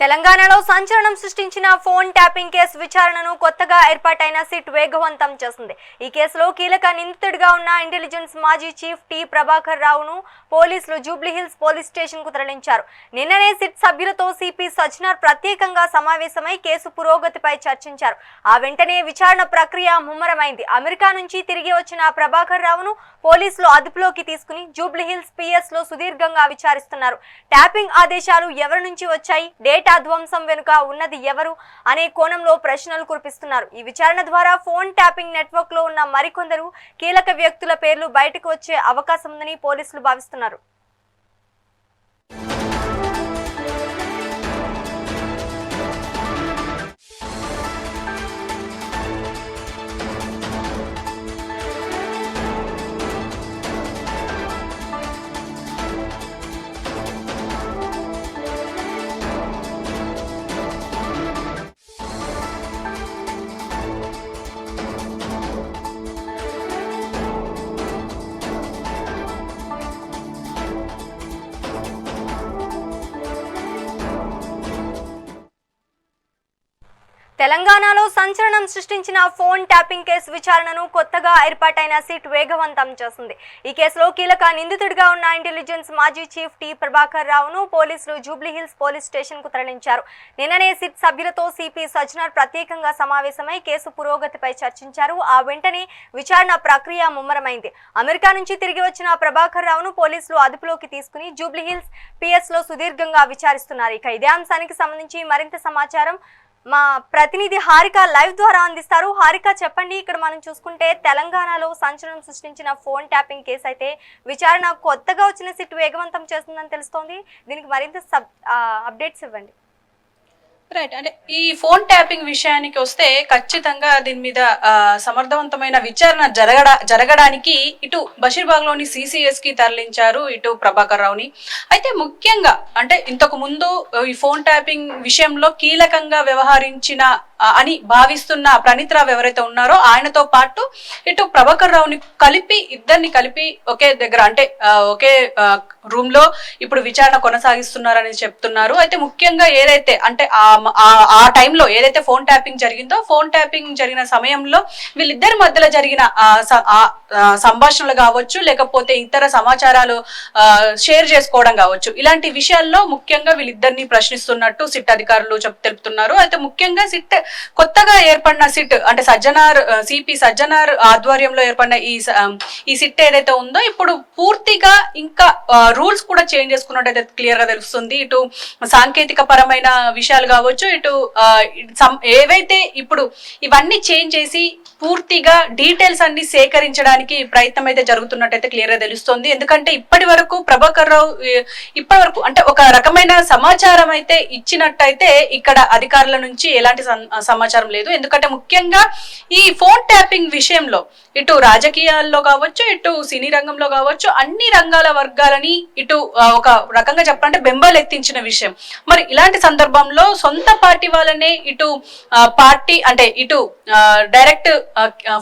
తెలంగాణలో సంచలనం సృష్టించిన ఫోన్ ట్యాపింగ్ కేసు విచారణను కొత్తగా ఏర్పాటైన సిట్ వేగవంతం చేసింది. ఈ కేసులో కీలక నిందితుడిగా ఉన్న ఇంటెలిజెన్స్ మాజీ చీఫ్ టి ప్రభాకర్ రావును పోలీసులు జూబ్లీహిల్స్ పోలీస్ స్టేషన్ కు తరలించారు. నిన్ననే సిట్ సభ్యులతో సిపి సజ్జనార్ ప్రత్యేకంగా సమావేశమై కేసు పురోగతిపై చర్చించారు. ఆ వెంటనే విచారణ ప్రక్రియ ముమ్మరమైంది. అమెరికా నుంచి తిరిగి వచ్చిన ప్రభాకర్ రావును పోలీసులు అదుపులోకి తీసుకుని జూబ్లీహిల్స్ పిఎస్ లో సుదీర్ఘంగా విచారిస్తున్నారు. ట్యాపింగ్ ఆదేశాలు ఎవరి నుంచి వచ్చాయి, డేటా ధ్వంసం వెనుక ఉన్నది ఎవరు అనే కోణంలో ప్రశ్నలు కురిపిస్తున్నారు. ఈ విచారణ ద్వారా ఫోన్ ట్యాపింగ్ నెట్వర్క్ లో ఉన్న మరికొందరు కీలక వ్యక్తుల పేర్లు బయటకు వచ్చే అవకాశం ఉందని పోలీసులు భావిస్తున్నారు. తెలంగాణలో సంచలనం సృష్టించిన ఫోన్ ట్యాపింగ్ కేసు విచారణను కొత్తగా ఏర్పాటైన సిట్ వేగవంతం చేసింది. ఈ కేసులో కీలక నిందితుడిగా ఉన్న ఇంటెలిజెన్స్ మాజీ చీఫ్ టి ప్రభాకర్ రావును పోలీసులు జూబ్లీహిల్స్ పోలీస్ స్టేషన్ కు తరలించారు. నిన్ననే సిట్ సభ్యులతో సిపి సజ్జనార్ ప్రత్యేకంగా సమావేశమై కేసు పురోగతిపై చర్చించారు. ఆ వెంటనే విచారణ ప్రక్రియ ముమ్మరమైంది. అమెరికా నుంచి తిరిగి వచ్చిన ప్రభాకర్ రావును పోలీసులు అదుపులోకి తీసుకుని జూబ్లీహిల్స్ పిఎస్ లో సుదీర్ఘంగా విచారిస్తున్నారు. ఇక ఇదే అంశానికి సంబంధించి మరింత సమాచారం మా ప్రతినిధి హారిక లైవ్ ద్వారా అందిస్తారు. హారిక, చెప్పండి. ఇక్కడ మనం చూసుకుంటే తెలంగాణలో సంచలనం సృష్టించిన ఫోన్ ట్యాపింగ్ కేసు అయితే విచారణ కొత్తగా వచ్చిన సిట్ వేగవంతం చేస్తుందని తెలుస్తోంది. దీనికి మరింత అప్డేట్స్ ఇవ్వండి. రైట్, అంటే ఈ ఫోన్ ట్యాపింగ్ విషయానికి వస్తే ఖచ్చితంగా దీని మీద సమర్థవంతమైన విచారణ జరగడానికి ఇటు బషీర్బాగ్ లోని సిసిఎస్ కి తరలించారు ఇటు ప్రభాకర్ రావుని. అయితే ముఖ్యంగా అంటే ఇంతకు ముందు ఈ ఫోన్ ట్యాపింగ్ విషయంలో కీలకంగా వ్యవహరించిన అని భావిస్తున్న ప్రణీత్ రావు ఎవరైతే ఉన్నారో ఆయనతో పాటు ఇటు ప్రభాకర్ రావుని ఇద్దరిని కలిపి ఒకే దగ్గర అంటే ఒకే రూమ్ లో ఇప్పుడు విచారణ కొనసాగిస్తున్నారని చెప్తున్నారు. అయితే ముఖ్యంగా ఏదైతే అంటే ఆ టైంలో ఏదైతే ఫోన్ ట్యాపింగ్ జరిగిందో ఫోన్ ట్యాపింగ్ జరిగిన సమయంలో వీళ్ళిద్దరి మధ్యలో జరిగిన సంభాషణలు కావచ్చు, లేకపోతే ఇతర సమాచారాలు షేర్ చేసుకోవడం కావచ్చు, ఇలాంటి విషయాల్లో ముఖ్యంగా వీళ్ళిద్దరిని ప్రశ్నిస్తున్నట్టు సిట్ అధికారులు తెలుపుతున్నారు. అయితే ముఖ్యంగా సిట్ కొత్తగా ఏర్పడిన సిట్ అంటే సిపి సజ్జనార్ ఆధ్వర్యంలో ఏర్పడిన ఈ సిట్ ఏదైతే ఉందో ఇప్పుడు పూర్తిగా ఇంకా రూల్స్ కూడా చేంజ్ చేసుకున్నట్టయితే క్లియర్ గా తెలుస్తుంది. ఇటు సాంకేతిక పరమైన విషయాలు కావచ్చు, ఇటు ఏవైతే ఇప్పుడు ఇవన్నీ చేంజ్ చేసి పూర్తిగా డీటెయిల్స్ అన్ని సేకరించడానికి ప్రయత్నం అయితే జరుగుతున్నట్టయితే క్లియర్ గా తెలుస్తుంది. ఎందుకంటే ఇప్పటి వరకు ప్రభాకర్ రావు అంటే ఒక రకమైన సమాచారం అయితే ఇచ్చినట్టయితే ఇక్కడ అధికారుల నుంచి ఎలాంటి సమాచారం లేదు. ఎందుకంటే ముఖ్యంగా ఈ ఫోన్ ట్యాపింగ్ విషయంలో ఇటు రాజకీయాల్లో కావచ్చు, ఇటు సినీ రంగంలో కావచ్చు, అన్ని రంగాల వర్గాలని ఇటు ఒక రకంగా చెప్పాలంటే బెంబలెత్తించిన విషయం. మరి ఇలాంటి సందర్భంలో సొంత పార్టీ వాళ్ళనే ఇటు పార్టీ అంటే ఇటు డైరెక్ట్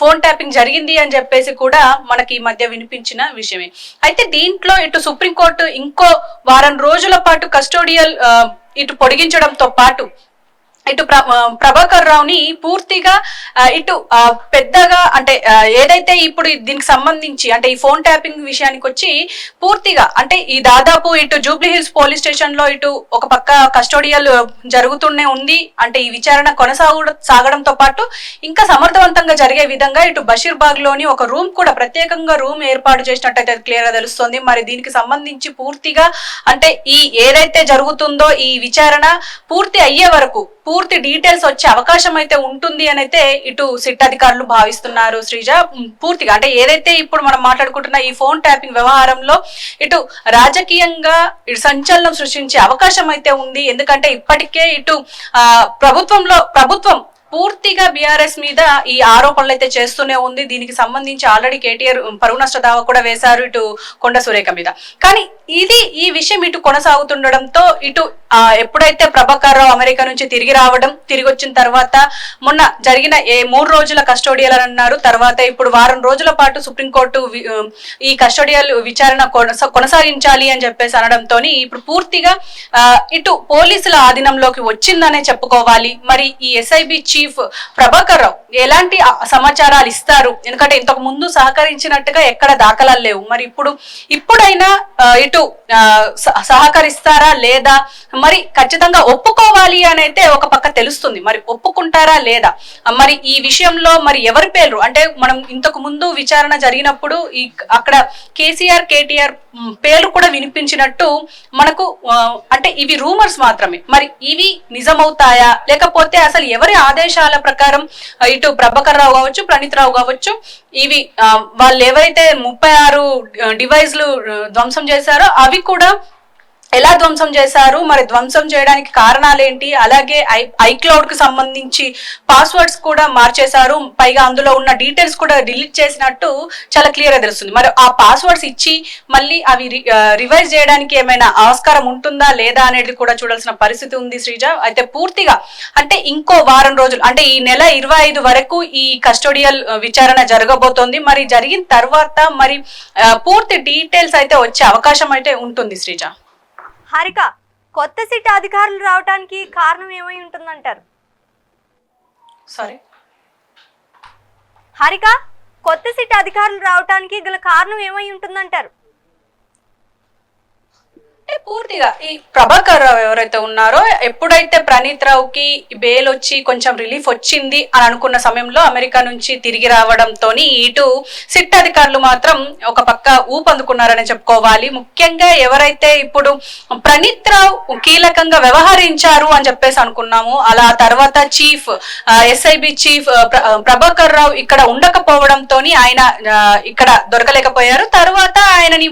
ఫోన్ ట్యాపింగ్ జరిగింది అని చెప్పేసి కూడా మనకి ఈ మధ్య వినిపించిన విషయమే. అయితే దీంట్లో ఇటు సుప్రీంకోర్టు ఇంకో వారం రోజుల పాటు కస్టోడియల్ ఇటు పొడిగించడంతో పాటు ఇటు ప్రభాకర్ రావుని పూర్తిగా ఇటు పెద్దగా అంటే ఏదైతే ఇప్పుడు దీనికి సంబంధించి అంటే ఈ ఫోన్ ట్యాపింగ్ విషయానికి వచ్చి పూర్తిగా అంటే ఈ దాదాపు ఇటు జూబ్లీహిల్స్ పోలీస్ స్టేషన్ లో ఇటు ఒక పక్క కస్టోడియల్ జరుగుతూనే ఉంది. అంటే ఈ విచారణ సాగడంతో పాటు ఇంకా సమర్థవంతంగా జరిగే విధంగా ఇటు బషీర్బాగ్ లోని ఒక రూమ్ కూడా ప్రత్యేకంగా రూమ్ ఏర్పాటు చేసినట్టయితే క్లియర్ గా తెలుస్తుంది. మరి దీనికి సంబంధించి పూర్తిగా అంటే ఈ ఏదైతే జరుగుతుందో ఈ విచారణ పూర్తి అయ్యే వరకు పూర్తి డీటెయిల్స్ వచ్చే అవకాశం అయితే ఉంటుంది అని అయితే ఇటు సిట్ అధికారులు భావిస్తున్నారు. శ్రీజ, పూర్తిగా అంటే ఏదైతే ఇప్పుడు మనం మాట్లాడుకుంటున్న ఈ ఫోన్ ట్యాపింగ్ వ్యవహారంలో ఇటు రాజకీయంగా ఇటు సంచలనం సృష్టించే అవకాశం అయితే ఉంది. ఎందుకంటే ఇప్పటికే ఇటు ప్రభుత్వం పూర్తిగా బీఆర్ఎస్ మీద ఈ ఆరోపణలు అయితే చేస్తూనే ఉంది. దీనికి సంబంధించి ఆల్రెడీ కేటీఆర్ పరువు నష్ట దావా కూడా వేశారు ఇటు కొండ సురేఖ మీద. కానీ ఈ విషయం ఇటు కొనసాగుతుండడంతో ఇటు ఎప్పుడైతే ప్రభాకర్ రావు అమెరికా నుంచి తిరిగి వచ్చిన తర్వాత మొన్న జరిగిన 3 రోజుల కస్టోడియల్ అని అన్నారు. తర్వాత ఇప్పుడు వారం రోజుల పాటు సుప్రీంకోర్టు ఈ కస్టోడియల్ విచారణ కొనసాగించాలి అని చెప్పేసి అనడంతో ఇప్పుడు పూర్తిగా ఇటు పోలీసుల ఆధీనంలోకి వచ్చిందనే చెప్పుకోవాలి. మరి ఈ ఎస్ఐబి చీఫ్ ప్రభాకర్ రావు ఎలాంటి సమాచారాలు ఇస్తారు? ఎందుకంటే ఇంతకు ముందు సహకరించినట్టుగా ఎక్కడ దాఖలాలు లేవు. మరి ఇప్పుడైనా ఇటు సహకరిస్తారా లేదా, మరి ఖచ్చితంగా ఒప్పుకోవాలి అని అయితే ఒక పక్క తెలుస్తుంది. మరి ఒప్పుకుంటారా లేదా, మరి ఈ విషయంలో మరి ఎవరి పేర్లు అంటే మనం ఇంతకు ముందు విచారణ జరిగినప్పుడు అక్కడ కేసీఆర్ కేటీఆర్ పేర్లు కూడా వినిపించినట్టు మనకు అంటే ఇవి రూమర్స్ మాత్రమే. మరి ఇవి నిజమవుతాయా లేకపోతే అసలు ఎవరి ఆదేశాల ప్రకారం ఇటు ప్రభాకర్ రావు కావచ్చు ప్రణీత్ రావు కావచ్చు ఇవి వాళ్ళు ఎవరైతే 36 డివైస్లు ధ్వంసం చేశారో అవి కూడా ఎలా ధ్వంసం చేశారు, మరి ధ్వంసం చేయడానికి కారణాలు ఏంటి, అలాగే ఐక్లౌడ్ కు సంబంధించి పాస్వర్డ్స్ కూడా మార్చేశారు, పైగా అందులో ఉన్న డీటెయిల్స్ కూడా డిలీట్ చేసినట్టు చాలా క్లియర్ గా తెలుస్తుంది. మరి ఆ పాస్వర్డ్స్ ఇచ్చి మళ్ళీ అవి రివైజ్ చేయడానికి ఏమైనా ఆస్కారం ఉంటుందా లేదా అనేది కూడా చూడాల్సిన పరిస్థితి ఉంది శ్రీజ. అయితే పూర్తిగా అంటే ఇంకో వారం రోజులు అంటే ఈ నెల 25 వరకు ఈ కస్టోడియల్ విచారణ జరగబోతోంది. మరి జరిగిన తర్వాత మరి పూర్తి డీటెయిల్స్ అయితే వచ్చే అవకాశం అయితే ఉంటుంది శ్రీజ. హారిక, కొత్త సిట్ అధికారులు రావడానికి కారణం ఏమై ఉంటుందంటారు? సారీ హారిక, కొత్త సిట్ అధికారులు రావడానికి గల కారణం ఏమై ఉంటుందంటారు? పూర్తిగా ఈ ప్రభాకర్ రావు ఎవరైతే ఉన్నారో ఎప్పుడైతే ప్రణీత్ రావుకి బెయిల్ వచ్చి కొంచెం రిలీఫ్ వచ్చింది అని అనుకున్న సమయంలో అమెరికా నుంచి తిరిగి రావడంతో ఇటు సిట్ అధికారులు మాత్రం ఒక పక్క ఊపందుకున్నారని చెప్పుకోవాలి. ముఖ్యంగా ఎవరైతే ఇప్పుడు ప్రణీత్ రావు కీలకంగా వ్యవహరించారు అని చెప్పేసి అనుకున్నాము, అలా తర్వాత chief SIB chief Prabhakar Rao ఇక్కడ ఉండకపోవడంతో ఆయన ఇక్కడ దొరకలేకపోయారు. తర్వాత ఆయనని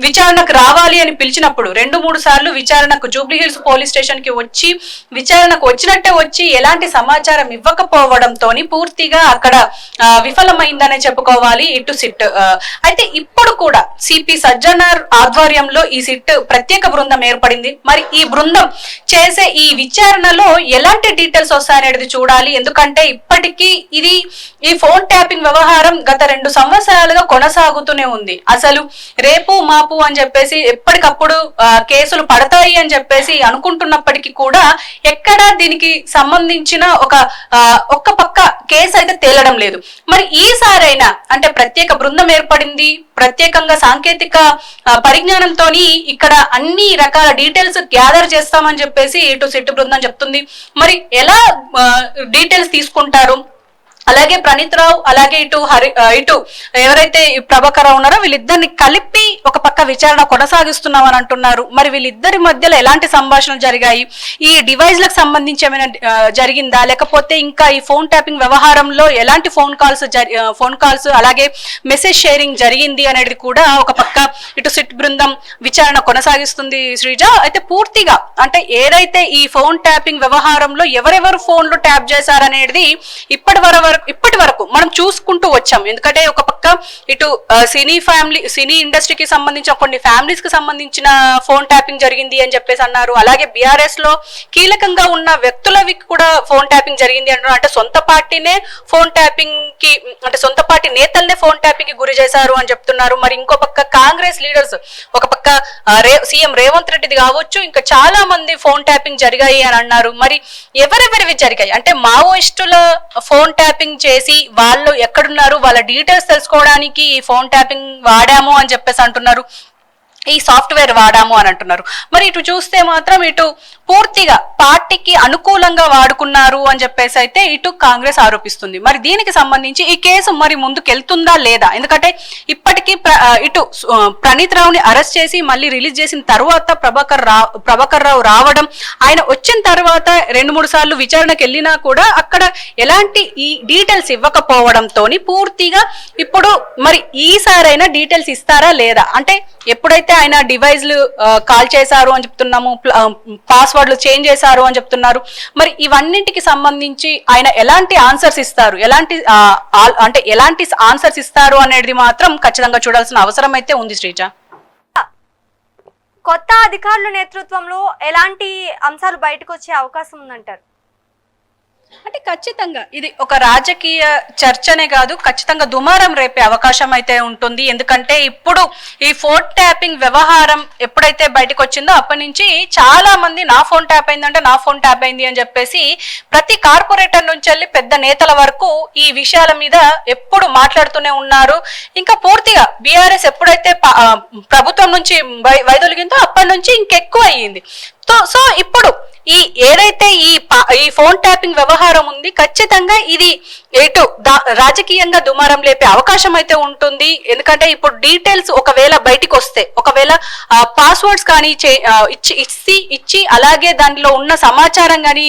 విచారణకు రావాలి అని పిలిచినప్పుడు 2-3 సార్లు విచారణకు జూబ్లీహిల్స్ పోలీస్ స్టేషన్ కి వచ్చి విచారణకు వచ్చినట్టే వచ్చి ఎలాంటి సమాచారం ఇవ్వకపోవడంతో పూర్తిగా అక్కడ విఫలమైందనే చెప్పుకోవాలి ఇటు సిట్. అయితే ఇప్పుడు కూడా సిపి సజ్జనార్ ఆధ్వర్యంలో ఈ సిట్ ప్రత్యేక బృందం ఏర్పడింది. మరి ఈ బృందం చేసే ఈ విచారణలో ఎలాంటి డీటెయిల్స్ వస్తాయనేది చూడాలి. ఎందుకంటే ఇప్పటికీ ఈ ఫోన్ ట్యాపింగ్ వ్యవహారం గత 2 సంవత్సరాలుగా కొనసాగుతూనే ఉంది. అసలు రేపు మాపు అని చెప్పేసి ఎప్పటికప్పుడు కేసులు పడతాయి అని చెప్పేసి అనుకుంటున్నప్పటికీ కూడా ఎక్కడా దీనికి సంబంధించిన ఒక్క పక్క కేసు అయితే తేలడం లేదు. మరి ఈసారైనా అంటే ప్రత్యేక బృందం ఏర్పడింది, ప్రత్యేకంగా సాంకేతిక పరిజ్ఞానంతో ఇక్కడ అన్ని రకాల డీటెయిల్స్ గ్యాదర్ చేస్తామని చెప్పేసి ఇటు సిట్ బృందం చెప్తుంది. మరి ఎలా డీటెయిల్స్ తీసుకుంటారు, అలాగే ప్రణీత్ రావు అలాగే ఇటు ఎవరైతే ప్రభాకర్ రావు ఉన్నారో వీళ్ళిద్దరిని కలిపి ఒక పక్క విచారణ కొనసాగిస్తున్నామని అంటున్నారు. మరి వీళ్ళిద్దరి మధ్యలో ఎలాంటి సంభాషణలు జరిగాయి, ఈ డివైస్లకు సంబంధించి ఏమైనా జరిగిందా, లేకపోతే ఇంకా ఈ ఫోన్ ట్యాపింగ్ వ్యవహారంలో ఎలాంటి ఫోన్ కాల్స్ అలాగే మెసేజ్ షేరింగ్ జరిగింది అనేది కూడా ఒక పక్క ఇటు సిట్ బృందం విచారణ కొనసాగిస్తుంది శ్రీజ. అయితే పూర్తిగా అంటే ఏదైతే ఈ ఫోన్ ట్యాపింగ్ వ్యవహారంలో ఎవరెవరు ఫోన్లు ట్యాప్ చేశారనేది ఇప్పటి వరకు మనం చూసుకుంటూ వచ్చాం. ఎందుకంటే ఒక పక్క ఇటు సినీ ఇండస్ట్రీకి సంబంధించిన కొన్ని ఫ్యామిలీస్ కి సంబంధించిన ఫోన్ ట్యాపింగ్ జరిగింది అని చెప్పేసి అన్నారు. అలాగే బీఆర్ఎస్ లో కీలకంగా ఉన్న వ్యక్తులవి కూడా ఫోన్ ట్యాపింగ్ జరిగింది అంటున్నారు. అంటే సొంత పార్టీనే ఫోన్ ట్యాపింగ్ కి అంటే సొంత పార్టీ నేతల్నే ఫోన్ ట్యాపింగ్ కి గురి చేశారు అని చెప్తున్నారు. మరి ఇంకో పక్క కాంగ్రెస్ లీడర్స్ ఒక పక్క సీఎం రేవంత్ రెడ్డిది కావచ్చు ఇంకా చాలా మంది ఫోన్ ట్యాపింగ్ జరిగాయి అని అన్నారు. మరి ఎవరెవరివి జరిగాయి అంటే మావోయిస్టుల ఫోన్ ట్యాపింగ్ చేసి వాళ్ళు ఎక్కడున్నారు వాళ్ళ డీటెయిల్స్ తెలుసుకోవడానికి ఈ ఫోన్ ట్యాపింగ్ వాడాము అని చెప్పేసి అంటున్నారు, ఈ సాఫ్ట్వేర్ వాడాము అని అంటున్నారు. మరి ఇటు చూస్తే మాత్రం ఇటు పూర్తిగా పార్టీకి అనుకూలంగా వాడుకున్నారు అని చెప్పేసి అయితే ఇటు కాంగ్రెస్ ఆరోపిస్తుంది. మరి దీనికి సంబంధించి ఈ కేసు మరి ముందుకెళ్తుందా లేదా, ఎందుకంటే ఇప్పటికీ ఇటు ప్రణీత్ రావుని అరెస్ట్ చేసి మళ్ళీ రిలీజ్ చేసిన తర్వాత ప్రభాకర్ రావు రావడం, ఆయన వచ్చిన తర్వాత 2-3 సార్లు విచారణకు వెళ్ళినా కూడా అక్కడ ఎలాంటి ఈ డీటెయిల్స్ ఇవ్వకపోవడంతో పూర్తిగా ఇప్పుడు మరి ఈసారైనా డీటెయిల్స్ ఇస్తారా లేదా, అంటే ఎప్పుడైతే ఆయన డివైస్లు కాల్ చేశారు అని చెప్తున్నాము, పాస్వర్డ్లు చేంజ్ చేశారు అని చెప్తున్నారు. మరి ఇవన్నింటికి సంబంధించి ఆయన ఎలాంటి ఆన్సర్స్ ఇస్తారు, ఎలాంటి ఆన్సర్స్ ఇస్తారు అనేది మాత్రం ఖచ్చితంగా చూడాల్సిన అవసరం అయితే ఉంది శ్రీజ. కొత్త అధికారుల నేతృత్వంలో ఎలాంటి అంశాలు బయటకు వచ్చే అవకాశం ఉందంటారు? అంటే ఖచ్చితంగా ఇది ఒక రాజకీయ చర్చనే కాదు, ఖచ్చితంగా దుమారం రేపే అవకాశం అయితే ఉంటుంది. ఎందుకంటే ఇప్పుడు ఈ ఫోన్ ట్యాపింగ్ వ్యవహారం ఎప్పుడైతే బయటకు వచ్చిందో అప్పటి నుంచి చాలా మంది నా ఫోన్ ట్యాప్ అయిందంటే నా ఫోన్ ట్యాప్ అయింది అని చెప్పేసి ప్రతి కార్పొరేటర్ నుంచి వెళ్ళి పెద్ద నేతల వరకు ఈ విషయాల మీద ఎప్పుడు మాట్లాడుతూనే ఉన్నారు. ఇంకా పూర్తిగా బీఆర్ఎస్ ఎప్పుడైతే ప్రభుత్వం నుంచి వైదొలిగిందో అప్పటి నుంచి ఇంకెక్కువ అయ్యింది. సో ఇప్పుడు ఈ ఏదైతే ఈ ఫోన్ ట్యాపింగ్ వ్యవహారం ఉంది, ఖచ్చితంగా ఇది ఎటు రాజకీయంగా దుమారం లేపే అవకాశం అయితే ఉంటుంది. ఎందుకంటే ఇప్పుడు డీటెయిల్స్ ఒకవేళ బయటికి వస్తే, ఒకవేళ పాస్వర్డ్స్ కానీ ఇచ్చి అలాగే దానిలో ఉన్న సమాచారం కానీ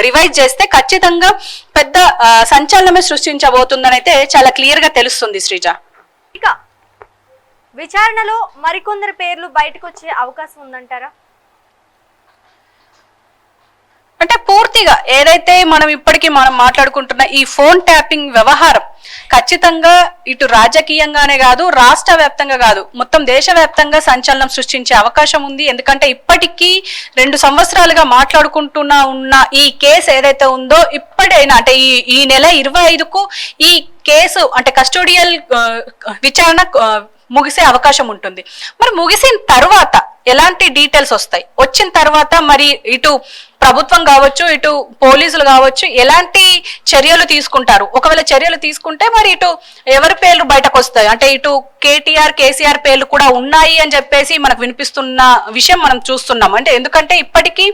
రివైజ్ చేస్తే ఖచ్చితంగా పెద్ద సంచలనమే సృష్టించబోతుందని అయితే చాలా క్లియర్ గా తెలుస్తుంది శ్రీజ. ఇక విచారణలో మరికొందరు పేర్లు బయటకు వచ్చే అవకాశం ఉందంటారా? అంటే పూర్తిగా ఏదైతే మనం మాట్లాడుకుంటున్న ఈ ఫోన్ ట్యాపింగ్ వ్యవహారం ఖచ్చితంగా ఇటు రాజకీయంగానే కాదు, రాష్ట్ర వ్యాప్తంగా కాదు, మొత్తం దేశవ్యాప్తంగా సంచలనం సృష్టించే అవకాశం ఉంది. ఎందుకంటే ఇప్పటికీ 2 సంవత్సరాలుగా ఉన్న ఈ కేసు ఏదైతే ఉందో ఇప్పుడైనా అంటే ఈ నెల 25కు ఈ కేసు అంటే కస్టోడియల్ విచారణ ముగిసే అవకాశం ఉంటుంది. మరి ముగిసిన తర్వాత ఎలాంటి డీటెయిల్స్ వస్తాయి, వచ్చిన తర్వాత మరి ఇటు ప్రభుత్వం కావచ్చు ఇటు పోలీసులు కావచ్చు ఎలాంటి చర్యలు తీసుకుంటారు, ఒకవేళ చర్యలు తీసుకుంటే మరి ఇటు ఎవరి పేర్లు బయటకు వస్తాయి, అంటే ఇటు కేటీఆర్ కేసీఆర్ పేర్లు కూడా ఉన్నాయి అని చెప్పేసి మనకు వినిపిస్తున్న విషయం మనం చూస్తున్నాం. అంటే ఎందుకంటే ఇప్పటికీ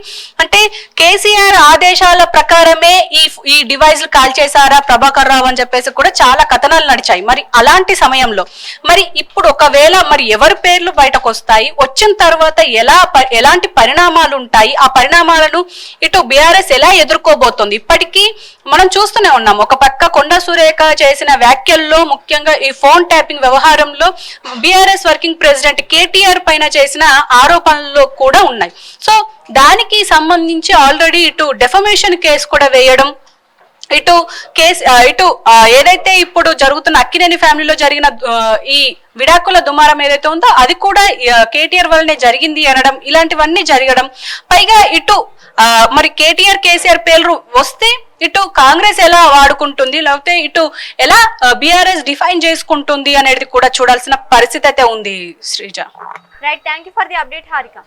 అంటే కేసీఆర్ ఆదేశాల ప్రకారమే ఈ డివైజ్లు కాల్ చేశారా ప్రభాకర్ రావు అని చెప్పేసి కూడా చాలా కథనాలు నడిచాయి. మరి అలాంటి సమయంలో మరి ఇప్పుడు ఒకవేళ మరి ఎవరి పేర్లు బయటకు వస్తాయి, వచ్చిన తర్వాత ఎలాంటి పరిణామాలు ఉంటాయి, ఆ పరిణామాలను ఇటు బీఆర్ఎస్ ఎలా ఎదుర్కోబోతోంది ఇప్పటికీ మనం చూస్తూనే ఉన్నాం. ఒక పక్క కొండా సురేఖ చేసిన వ్యాఖ్యల్లో ముఖ్యంగా ఈ ఫోన్ ట్యాపింగ్ వ్యవహారంలో బీఆర్ఎస్ వర్కింగ్ ప్రెసిడెంట్ కేటీఆర్ పైన చేసిన ఆరోపణలు కూడా ఉన్నాయి. సో దానికి సంబంధించి ఆల్రెడీ ఇటు డెఫమేషన్ కేసు కూడా వేయడం, ఇటు ఏదైతే ఇప్పుడు జరుగుతున్న అక్కినేని ఫ్యామిలీలో జరిగిన ఈ విడాకుల దుమారం ఏదైతే ఉందో అది కూడా కేటీఆర్ వల్లనే జరిగింది అనడం, ఇలాంటివన్నీ జరగడం, పైగా ఇటు మరి కేటీఆర్ కేసీఆర్ పేర్లు వస్తే ఇటు కాంగ్రెస్ ఎలా వాడుకుంటుంది, లేకపోతే ఇటు ఎలా బీఆర్ఎస్ డిఫైన్ చేసుకుంటుంది అనేది కూడా చూడాల్సిన పరిస్థితి అయితే ఉంది Sreeja. Right, thank you for the update Harika.